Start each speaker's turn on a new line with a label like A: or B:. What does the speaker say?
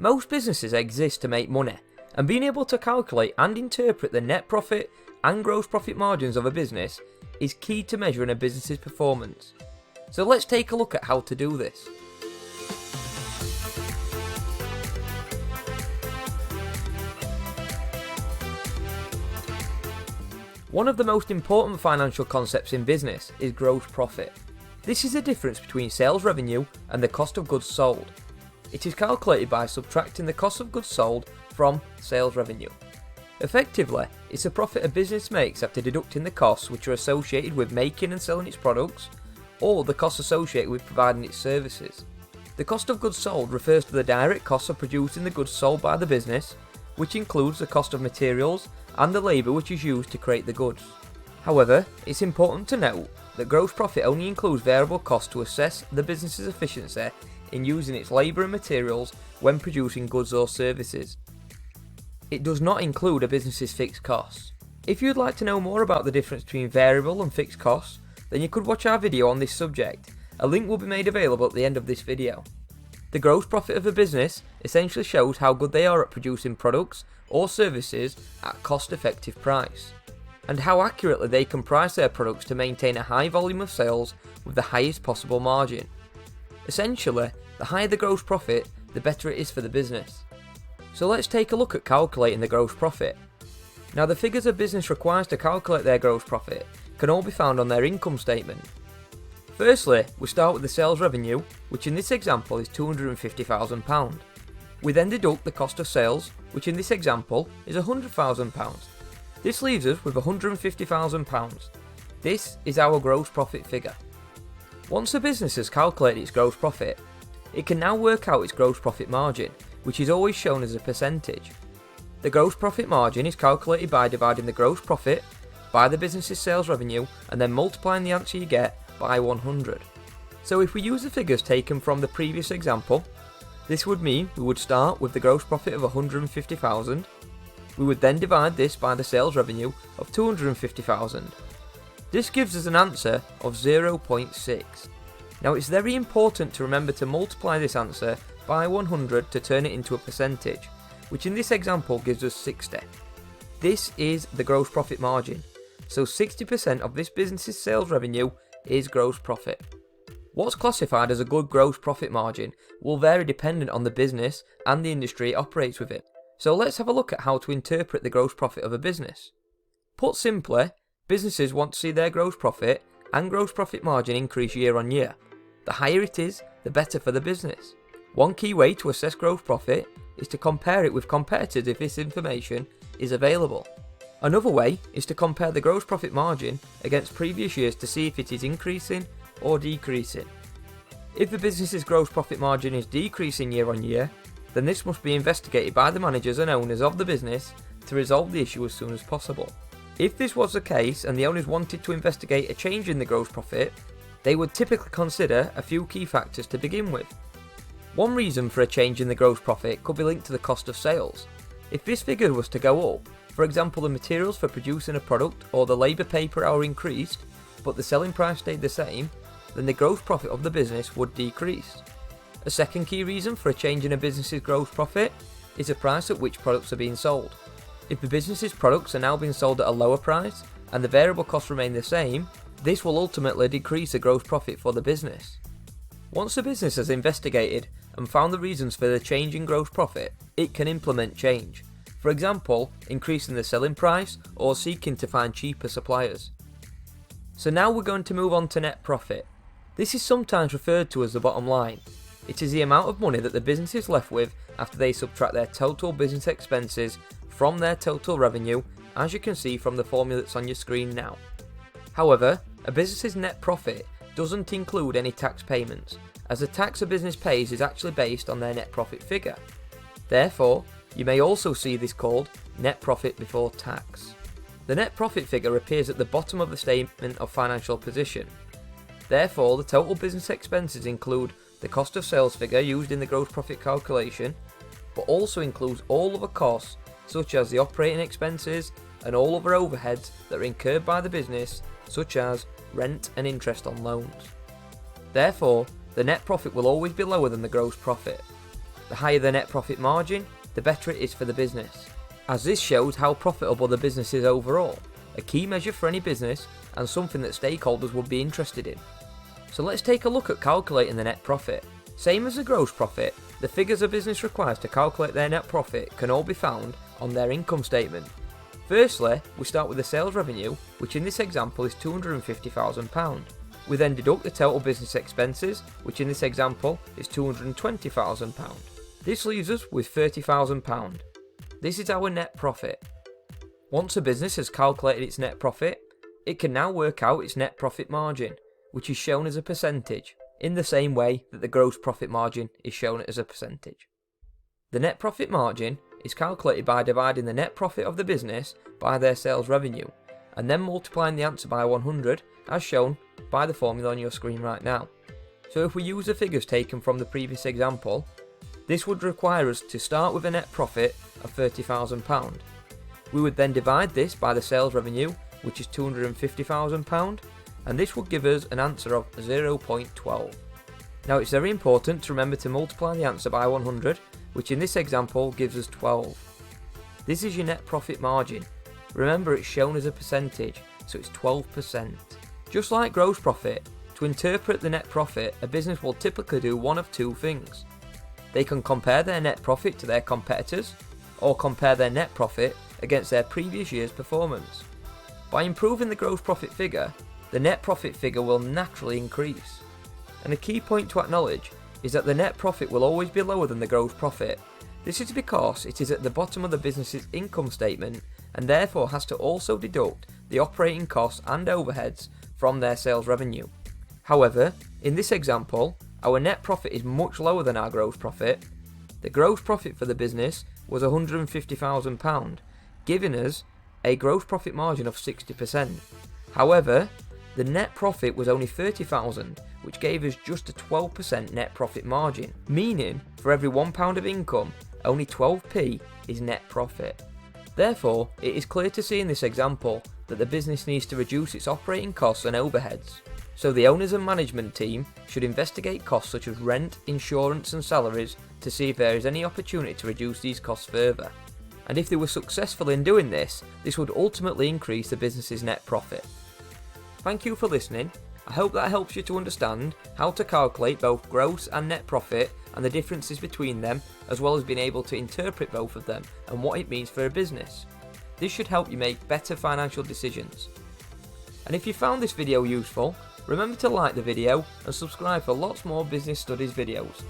A: Most businesses exist to make money, and being able to calculate and interpret the net profit and gross profit margins of a business is key to measuring a business's performance. So let's take a look at how to do this. One of the most important financial concepts in business is gross profit. This is the difference between sales revenue and the cost of goods sold. It is calculated by subtracting the cost of goods sold from sales revenue. Effectively, it's the profit a business makes after deducting the costs which are associated with making and selling its products, or the costs associated with providing its services. The cost of goods sold refers to the direct costs of producing the goods sold by the business, which includes the cost of materials and the labour which is used to create the goods. However, it's important to note that gross profit only includes variable costs to assess the business's efficiency in using its labour and materials when producing goods or services. It does not include a business's fixed costs. If you'd like to know more about the difference between variable and fixed costs, then you could watch our video on this subject. A link will be made available at the end of this video. The gross profit of a business essentially shows how good they are at producing products or services at a cost-effective price, and how accurately they can price their products to maintain a high volume of sales with the highest possible margin. Essentially, the higher the gross profit, the better it is for the business. So let's take a look at calculating the gross profit. Now, the figures a business requires to calculate their gross profit can all be found on their income statement. Firstly, we start with the sales revenue, which in this example is £250,000. We then deduct the cost of sales, which in this example is £100,000. This leaves us with £150,000. This is our gross profit figure. Once a business has calculated its gross profit, it can now work out its gross profit margin, which is always shown as a percentage. The gross profit margin is calculated by dividing the gross profit by the business's sales revenue and then multiplying the answer you get by 100. So if we use the figures taken from the previous example, this would mean we would start with the gross profit of 150,000. We would then divide this by the sales revenue of 250,000. This gives us an answer of 0.6. Now, it's very important to remember to multiply this answer by 100 to turn it into a percentage, which in this example gives us 60. This is the gross profit margin, so 60% of this business's sales revenue is gross profit. What's classified as a good gross profit margin will vary dependent on the business and the industry it operates within. So let's have a look at how to interpret the gross profit of a business. Put simply, businesses want to see their gross profit and gross profit margin increase year on year. The higher it is, the better for the business. One key way to assess gross profit is to compare it with competitors if this information is available. Another way is to compare the gross profit margin against previous years to see if it is increasing or decreasing. If the business's gross profit margin is decreasing year on year, then this must be investigated by the managers and owners of the business to resolve the issue as soon as possible. If this was the case and the owners wanted to investigate a change in the gross profit, they would typically consider a few key factors to begin with. One reason for a change in the gross profit could be linked to the cost of sales. If this figure was to go up, for example the materials for producing a product or the labour pay per hour increased, but the selling price stayed the same, then the gross profit of the business would decrease. A second key reason for a change in a business's gross profit is the price at which products are being sold. If the business's products are now being sold at a lower price and the variable costs remain the same, this will ultimately decrease the gross profit for the business. Once the business has investigated and found the reasons for the change in gross profit, it can implement change. For example, increasing the selling price or seeking to find cheaper suppliers. So now we're going to move on to net profit. This is sometimes referred to as the bottom line. It is the amount of money that the business is left with after they subtract their total business expenses from their total revenue, as you can see from the formula that's on your screen now. However, a business's net profit doesn't include any tax payments, as the tax a business pays is actually based on their net profit figure. Therefore, you may also see this called net profit before tax. The net profit figure appears at the bottom of the statement of financial position. Therefore, the total business expenses include the cost of sales figure used in the gross profit calculation, but also includes all other costs such as the operating expenses and all other overheads that are incurred by the business, such as rent and interest on loans. Therefore, the net profit will always be lower than the gross profit. The higher the net profit margin, the better it is for the business, as this shows how profitable the business is overall, a key measure for any business and something that stakeholders would be interested in. So let's take a look at calculating the net profit. Same as the gross profit, the figures a business requires to calculate their net profit can all be found on their income statement. Firstly, we start with the sales revenue, which in this example is £250,000. We then deduct the total business expenses, which in this example is £220,000. This leaves us with £30,000. This is our net profit. Once a business has calculated its net profit, it can now work out its net profit margin, which is shown as a percentage, in the same way that the gross profit margin is shown as a percentage. The net profit margin is calculated by dividing the net profit of the business by their sales revenue, and then multiplying the answer by 100, as shown by the formula on your screen right now. So if we use the figures taken from the previous example, this would require us to start with a net profit of £30,000. We would then divide this by the sales revenue, which is £250,000, and this would give us an answer of 0.12. Now it's very important to remember to multiply the answer by 100, which in this example gives us 12. This is your net profit margin. Remember, it's shown as a percentage, so it's 12%. Just like gross profit, to interpret the net profit, a business will typically do one of two things. They can compare their net profit to their competitors, or compare their net profit against their previous year's performance. By improving the gross profit figure, the net profit figure will naturally increase. And a key point to acknowledge is that the net profit will always be lower than the gross profit. This is because it is at the bottom of the business's income statement and therefore has to also deduct the operating costs and overheads from their sales revenue. However, in this example, our net profit is much lower than our gross profit. The gross profit for the business was £150,000, giving us a gross profit margin of 60%. However, the net profit was only £30,000, which gave us just a 12% net profit margin, meaning for every £1 of income, only 12p is net profit. Therefore, it is clear to see in this example that the business needs to reduce its operating costs and overheads. So the owners and management team should investigate costs such as rent, insurance and salaries to see if there is any opportunity to reduce these costs further. And if they were successful in doing this, this would ultimately increase the business's net profit. Thank you for listening. I hope that helps you to understand how to calculate both gross and net profit and the differences between them, as well as being able to interpret both of them and what it means for a business. This should help you make better financial decisions. And if you found this video useful, remember to like the video and subscribe for lots more business studies videos.